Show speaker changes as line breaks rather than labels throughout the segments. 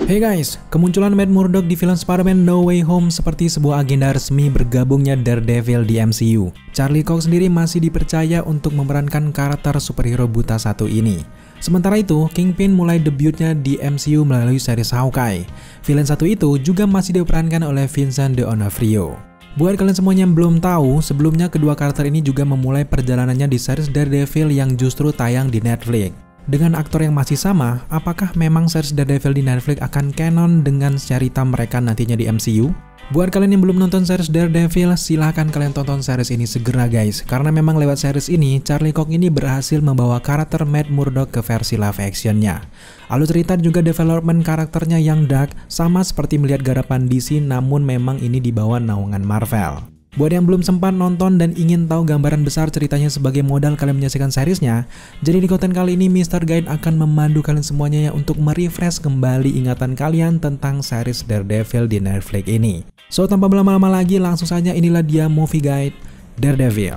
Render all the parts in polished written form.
Hey guys, kemunculan Matt Murdock di film Spider-Man No Way Home seperti sebuah agenda resmi bergabungnya Daredevil di MCU. Charlie Cox sendiri masih dipercaya untuk memerankan karakter superhero buta satu ini. Sementara itu, Kingpin mulai debutnya di MCU melalui series Hawkeye. Villain satu itu juga masih diperankan oleh Vincent D'Onofrio. Buat kalian semuanya yang belum tahu, sebelumnya kedua karakter ini juga memulai perjalanannya di series Daredevil yang justru tayang di Netflix. Dengan aktor yang masih sama, apakah memang series Daredevil di Netflix akan canon dengan cerita mereka nantinya di MCU? Buat kalian yang belum nonton series Daredevil, silahkan kalian tonton series ini segera guys. Karena memang lewat series ini, Charlie Cox ini berhasil membawa karakter Matt Murdock ke versi live actionnya. Alur cerita juga development karakternya yang dark, sama seperti melihat garapan DC, namun memang ini di bawah naungan Marvel. Buat yang belum sempat nonton dan ingin tahu gambaran besar ceritanya sebagai modal kalian menyaksikan seriesnya, jadi di konten kali ini Mr. Guide akan memandu kalian semuanya ya untuk merefresh kembali ingatan kalian tentang series Daredevil di Netflix ini. So tanpa berlama-lama lagi, langsung saja inilah dia movie guide Daredevil.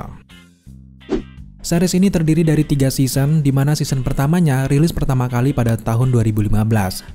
Series ini terdiri dari 3 season, di mana season pertamanya rilis pertama kali pada tahun 2015.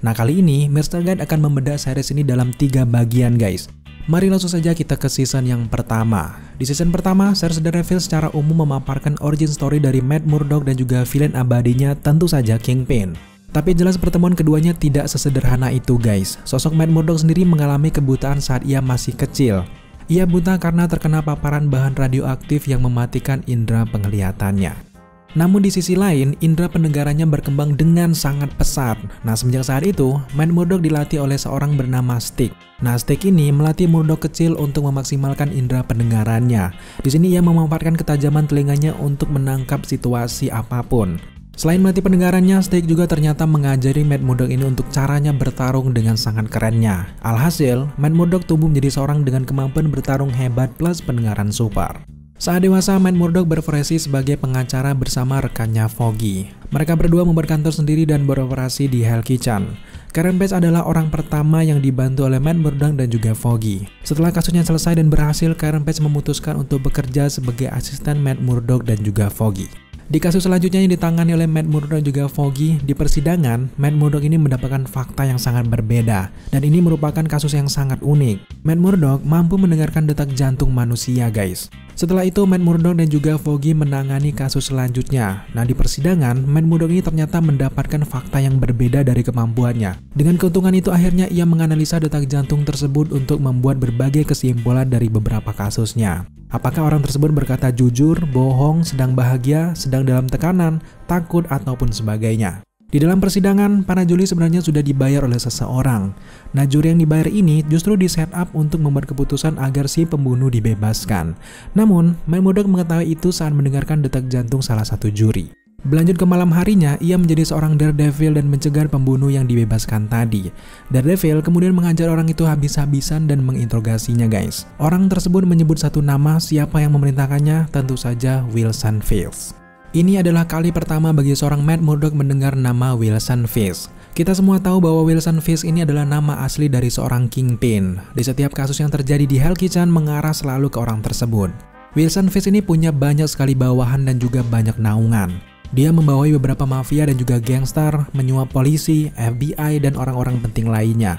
Nah kali ini Mr. Guide akan membedah series ini dalam 3 bagian guys. Mari langsung saja kita ke season yang pertama. Di season pertama, series Daredevil secara umum memaparkan origin story dari Matt Murdock dan juga villain abadinya, tentu saja Kingpin. Tapi jelas pertemuan keduanya tidak sesederhana itu guys. Sosok Matt Murdock sendiri mengalami kebutaan saat ia masih kecil. Ia buta karena terkena paparan bahan radioaktif yang mematikan indera penglihatannya. Namun di sisi lain, indera pendengarannya berkembang dengan sangat pesat. Nah semenjak saat itu, Matt Murdock dilatih oleh seorang bernama Stick. Nah Stick ini melatih Murdock kecil untuk memaksimalkan indera pendengarannya. Di sini ia memanfaatkan ketajaman telinganya untuk menangkap situasi apapun. Selain melatih pendengarannya, Stick juga ternyata mengajari Matt Murdock ini untuk caranya bertarung dengan sangat kerennya. Alhasil, Matt Murdock tumbuh menjadi seorang dengan kemampuan bertarung hebat plus pendengaran super. Saat dewasa, Matt Murdock berprofesi sebagai pengacara bersama rekannya Foggy. Mereka berdua membuat kantor sendiri dan beroperasi di Hell Kitchen. Karen Page adalah orang pertama yang dibantu oleh Matt Murdock dan juga Foggy. Setelah kasusnya selesai dan berhasil, Karen Page memutuskan untuk bekerja sebagai asisten Matt Murdock dan juga Foggy. Di kasus selanjutnya yang ditangani oleh Matt Murdock dan juga Foggy, di persidangan, Matt Murdock ini mendapatkan fakta yang sangat berbeda, dan ini merupakan kasus yang sangat unik. Matt Murdock mampu mendengarkan detak jantung manusia guys. Setelah itu, Matt Murdock dan juga Foggy menangani kasus selanjutnya. Nah di persidangan, Matt Murdock ini ternyata mendapatkan fakta yang berbeda dari kemampuannya. Dengan keuntungan itu akhirnya ia menganalisa detak jantung tersebut untuk membuat berbagai kesimpulan dari beberapa kasusnya. Apakah orang tersebut berkata jujur, bohong, sedang bahagia, sedang dalam tekanan, takut, ataupun sebagainya. Di dalam persidangan, para juri sebenarnya sudah dibayar oleh seseorang. Nah, juri yang dibayar ini justru di set up untuk membuat keputusan agar si pembunuh dibebaskan. Namun, Matt Murdock mengetahui itu saat mendengarkan detak jantung salah satu juri. Berlanjut ke malam harinya, ia menjadi seorang Daredevil dan mencegah pembunuh yang dibebaskan tadi. Daredevil kemudian mengajar orang itu habis-habisan dan menginterogasinya guys. Orang tersebut menyebut satu nama, siapa yang memerintahkannya, tentu saja Wilson Fisk. Ini adalah kali pertama bagi seorang Matt Murdock mendengar nama Wilson Fisk. Kita semua tahu bahwa Wilson Fisk ini adalah nama asli dari seorang Kingpin. Di setiap kasus yang terjadi di Hell Kitchen mengarah selalu ke orang tersebut. Wilson Fisk ini punya banyak sekali bawahan dan juga banyak naungan. Dia membawahi beberapa mafia dan juga gangster, menyuap polisi, FBI, dan orang-orang penting lainnya.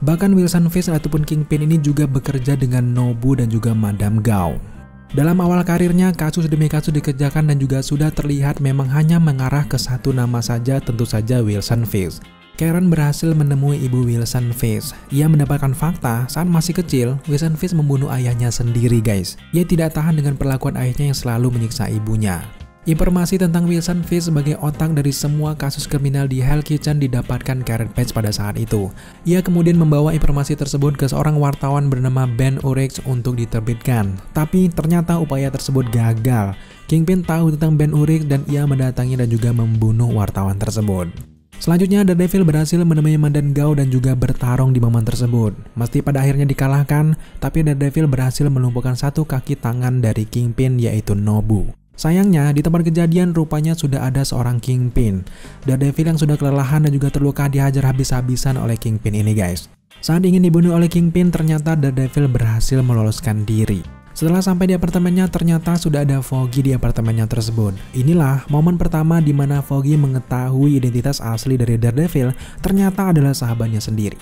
Bahkan Wilson Fisk ataupun Kingpin ini juga bekerja dengan Nobu dan juga Madame Gao. Dalam awal karirnya, kasus demi kasus dikerjakan dan juga sudah terlihat memang hanya mengarah ke satu nama saja, tentu saja Wilson Fisk. Karen berhasil menemui ibu Wilson Fisk. Ia mendapatkan fakta saat masih kecil, Wilson Fisk membunuh ayahnya sendiri guys. Ia tidak tahan dengan perlakuan ayahnya yang selalu menyiksa ibunya. Informasi tentang Wilson Fisk sebagai otak dari semua kasus kriminal di Hell Kitchen didapatkan Karen Page pada saat itu. Ia kemudian membawa informasi tersebut ke seorang wartawan bernama Ben Urich untuk diterbitkan. Tapi ternyata upaya tersebut gagal. Kingpin tahu tentang Ben Urich dan ia mendatangi dan juga membunuh wartawan tersebut. Selanjutnya, Daredevil berhasil menemui Madame Gao dan juga bertarung di momen tersebut. Meski pada akhirnya dikalahkan, tapi Daredevil berhasil melumpuhkan satu kaki tangan dari Kingpin yaitu Nobu. Sayangnya, di tempat kejadian rupanya sudah ada seorang Kingpin. Daredevil yang sudah kelelahan dan juga terluka dihajar habis-habisan oleh Kingpin ini guys. Saat ingin dibunuh oleh Kingpin, ternyata Daredevil berhasil meloloskan diri. Setelah sampai di apartemennya, ternyata sudah ada Foggy di apartemennya tersebut. Inilah momen pertama di mana Foggy mengetahui identitas asli dari Daredevil ternyata adalah sahabatnya sendiri.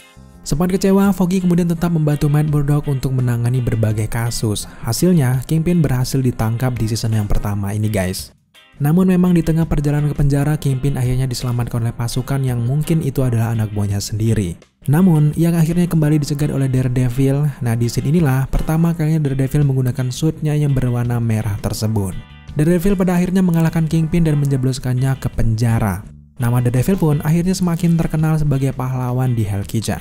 Sempat kecewa, Foggy kemudian tetap membantu Matt Murdock untuk menangani berbagai kasus. Hasilnya, Kingpin berhasil ditangkap di season yang pertama ini guys. Namun memang di tengah perjalanan ke penjara, Kingpin akhirnya diselamatkan oleh pasukan yang mungkin itu adalah anak buahnya sendiri. Namun, yang akhirnya kembali dicegat oleh Daredevil. Nah, di scene inilah pertama kalinya Daredevil menggunakan suitnya yang berwarna merah tersebut. Daredevil pada akhirnya mengalahkan Kingpin dan menjebloskannya ke penjara. Nama Daredevil pun akhirnya semakin terkenal sebagai pahlawan di Hell Kitchen.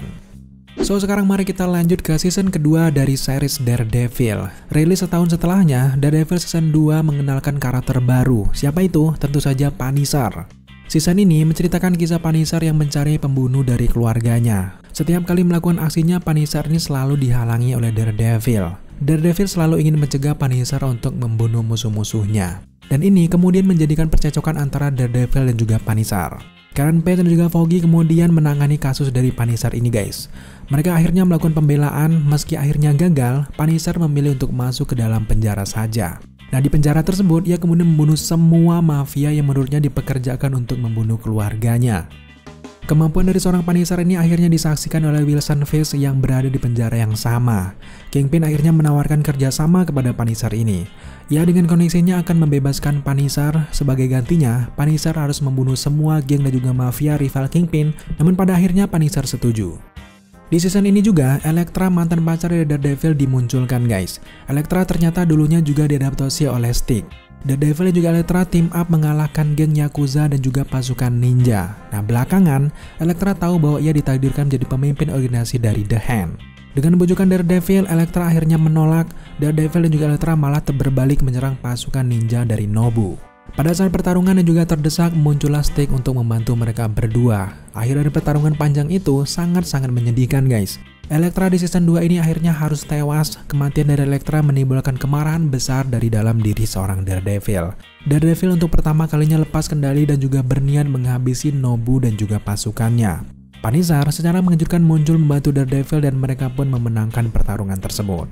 So, sekarang mari kita lanjut ke season kedua dari series Daredevil. Rilis setahun setelahnya, Daredevil season 2 mengenalkan karakter baru. Siapa itu? Tentu saja Punisher. Season ini menceritakan kisah Punisher yang mencari pembunuh dari keluarganya. Setiap kali melakukan aksinya, Punisher ini selalu dihalangi oleh Daredevil. Daredevil selalu ingin mencegah Punisher untuk membunuh musuh-musuhnya. Dan ini kemudian menjadikan percekcokan antara Daredevil dan juga Punisher. Karen Page dan juga Foggy kemudian menangani kasus dari Punisher ini guys. Mereka akhirnya melakukan pembelaan, meski akhirnya gagal, Punisher memilih untuk masuk ke dalam penjara saja. Nah, di penjara tersebut, ia kemudian membunuh semua mafia yang menurutnya dipekerjakan untuk membunuh keluarganya. Kemampuan dari seorang Punisher ini akhirnya disaksikan oleh Wilson Fisk yang berada di penjara yang sama. Kingpin akhirnya menawarkan kerjasama kepada Punisher ini. Ia dengan koneksinya akan membebaskan Punisher. Sebagai gantinya, Punisher harus membunuh semua geng dan juga mafia rival Kingpin, namun pada akhirnya Punisher setuju. Di season ini juga, Elektra mantan pacar dari Daredevil dimunculkan guys. Elektra ternyata dulunya juga diadaptasi oleh Stick. Daredevil dan juga Elektra team up mengalahkan geng Yakuza dan juga pasukan ninja. Nah, belakangan, Elektra tahu bahwa ia ditakdirkan menjadi pemimpin organisasi dari The Hand. Dengan bujukan Daredevil, Elektra akhirnya menolak. Daredevil dan juga Elektra malah berbalik menyerang pasukan ninja dari Nobu. Pada saat pertarungan dan juga terdesak, muncullah Stick untuk membantu mereka berdua. Akhir dari pertarungan panjang itu sangat-sangat menyedihkan guys. Elektra di season 2 ini akhirnya harus tewas. Kematian dari Elektra menimbulkan kemarahan besar dari dalam diri seorang Daredevil. Daredevil untuk pertama kalinya lepas kendali dan juga berniat menghabisi Nobu dan juga pasukannya. Punisher secara mengejutkan muncul membantu Daredevil dan mereka pun memenangkan pertarungan tersebut.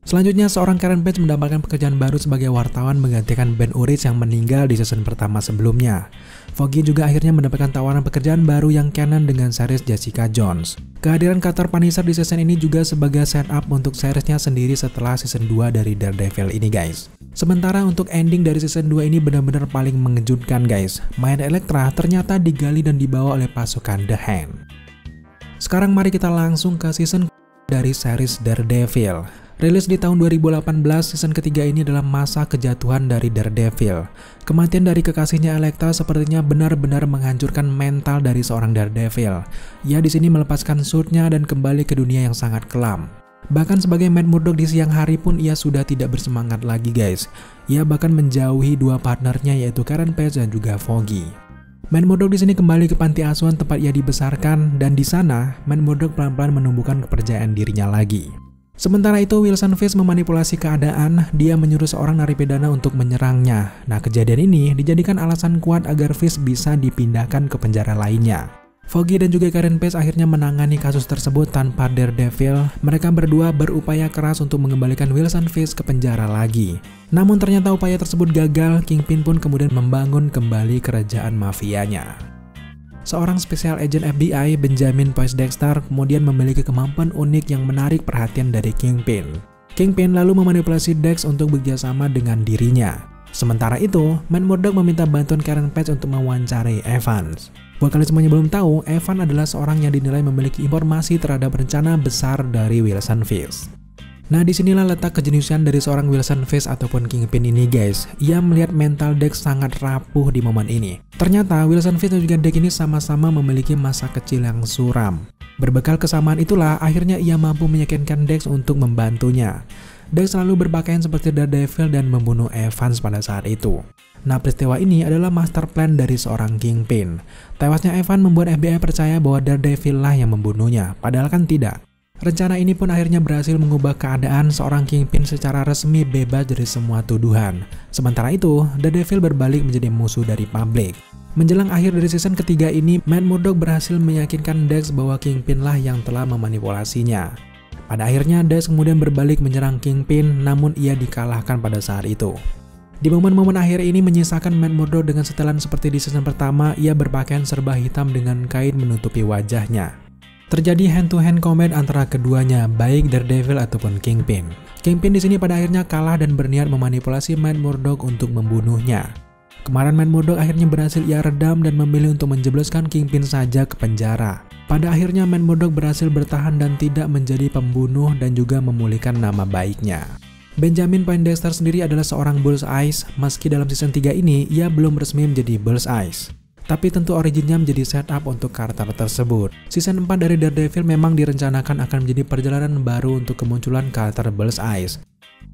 Selanjutnya, seorang Karen Page mendapatkan pekerjaan baru sebagai wartawan menggantikan Ben Urich yang meninggal di season pertama sebelumnya. Foggy juga akhirnya mendapatkan tawaran pekerjaan baru yang canon dengan series Jessica Jones. Kehadiran karakter Punisher di season ini juga sebagai setup untuk seriesnya sendiri setelah season 2 dari Daredevil ini guys. Sementara untuk ending dari season 2 ini benar-benar paling mengejutkan guys. Mayat Elektra ternyata digali dan dibawa oleh pasukan The Hand. Sekarang mari kita langsung ke season dari series Daredevil. Rilis di tahun 2018, season ketiga ini adalah masa kejatuhan dari Daredevil. Kematian dari kekasihnya Elektra sepertinya benar-benar menghancurkan mental dari seorang Daredevil. Ia di sini melepaskan suitnya dan kembali ke dunia yang sangat kelam. Bahkan sebagai Matt Murdock di siang hari pun ia sudah tidak bersemangat lagi guys. Ia bahkan menjauhi dua partnernya yaitu Karen Page dan juga Foggy. Matt Murdock di sini kembali ke panti asuhan tempat ia dibesarkan dan di sana Matt Murdock pelan-pelan menumbuhkan kepercayaan dirinya lagi. Sementara itu, Wilson Fisk memanipulasi keadaan. Dia menyuruh seorang narapidana untuk menyerangnya. Nah, kejadian ini dijadikan alasan kuat agar Fisk bisa dipindahkan ke penjara lainnya. Foggy dan juga Karen Page akhirnya menangani kasus tersebut tanpa Daredevil. Mereka berdua berupaya keras untuk mengembalikan Wilson Fisk ke penjara lagi. Namun ternyata upaya tersebut gagal. Kingpin pun kemudian membangun kembali kerajaan mafianya. Seorang special agent FBI, Benjamin Poindexter, kemudian memiliki kemampuan unik yang menarik perhatian dari Kingpin. Kingpin lalu memanipulasi Dex untuk bekerjasama dengan dirinya. Sementara itu, Matt Murdock meminta bantuan Karen Page untuk mewawancarai Evans. Buat kalian semuanya belum tahu, Evans adalah seorang yang dinilai memiliki informasi terhadap rencana besar dari Wilson Fisk. Nah, disinilah letak kejeniusan dari seorang Wilson Fisk ataupun Kingpin ini guys. Ia melihat mental Dex sangat rapuh di momen ini. Ternyata Wilson Fisk dan juga Dex ini sama-sama memiliki masa kecil yang suram. Berbekal kesamaan itulah akhirnya ia mampu meyakinkan Dex untuk membantunya. Dex selalu berpakaian seperti Daredevil dan membunuh Evans pada saat itu. Nah, peristiwa ini adalah master plan dari seorang Kingpin. Tewasnya Evans membuat FBI percaya bahwa Daredevil lah yang membunuhnya, padahal kan tidak. Rencana ini pun akhirnya berhasil mengubah keadaan. Seorang Kingpin secara resmi bebas dari semua tuduhan. Sementara itu, Daredevil berbalik menjadi musuh dari publik. Menjelang akhir dari season ketiga ini, Matt Murdock berhasil meyakinkan Dex bahwa Kingpin lah yang telah memanipulasinya. Pada akhirnya Dash kemudian berbalik menyerang Kingpin, namun ia dikalahkan pada saat itu. Di momen-momen akhir ini menyisakan Matt Murdock dengan setelan seperti di season pertama, ia berpakaian serba hitam dengan kain menutupi wajahnya. Terjadi hand-to-hand combat antara keduanya, baik Daredevil ataupun Kingpin. Kingpin di sini pada akhirnya kalah dan berniat memanipulasi Matt Murdock untuk membunuhnya. Kemarin Matt Murdock akhirnya berhasil ia redam dan memilih untuk menjebloskan Kingpin saja ke penjara. Pada akhirnya Matt Murdock berhasil bertahan dan tidak menjadi pembunuh dan juga memulihkan nama baiknya. Benjamin Poindexter sendiri adalah seorang Bullseye, meski dalam season 3 ini ia belum resmi menjadi Bullseye. Tapi tentu originnya menjadi setup untuk karakter tersebut. Season 4 dari Daredevil memang direncanakan akan menjadi perjalanan baru untuk kemunculan karakter Bullseye.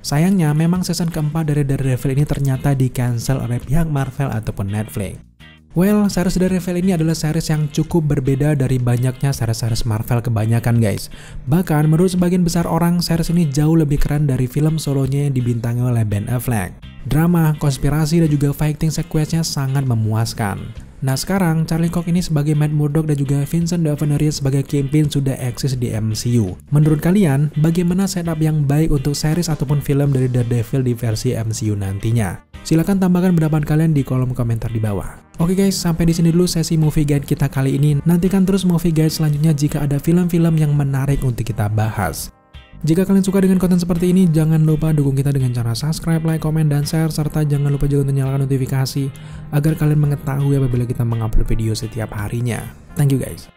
Sayangnya memang season keempat dari Daredevil ini ternyata di-cancel oleh pihak Marvel ataupun Netflix. Well, series Daredevil ini adalah series yang cukup berbeda dari banyaknya series-series Marvel kebanyakan guys. Bahkan menurut sebagian besar orang, series ini jauh lebih keren dari film solonya yang dibintangi oleh Ben Affleck. Drama, konspirasi, dan juga fighting sequence-nya sangat memuaskan. Nah sekarang, Charlie Cox ini sebagai Matt Murdock dan juga Vincent D'Onofrio sebagai Kingpin sudah eksis di MCU. Menurut kalian, bagaimana setup yang baik untuk series ataupun film dari Daredevil di versi MCU nantinya? Silahkan tambahkan pendapat kalian di kolom komentar di bawah. Oke guys, sampai di sini dulu sesi movie guide kita kali ini. Nantikan terus movie guide selanjutnya jika ada film-film yang menarik untuk kita bahas. Jika kalian suka dengan konten seperti ini, jangan lupa dukung kita dengan cara subscribe, like, komen, dan share, serta jangan lupa juga untuk nyalakan notifikasi agar kalian mengetahui apabila kita mengupload video setiap harinya. Thank you guys.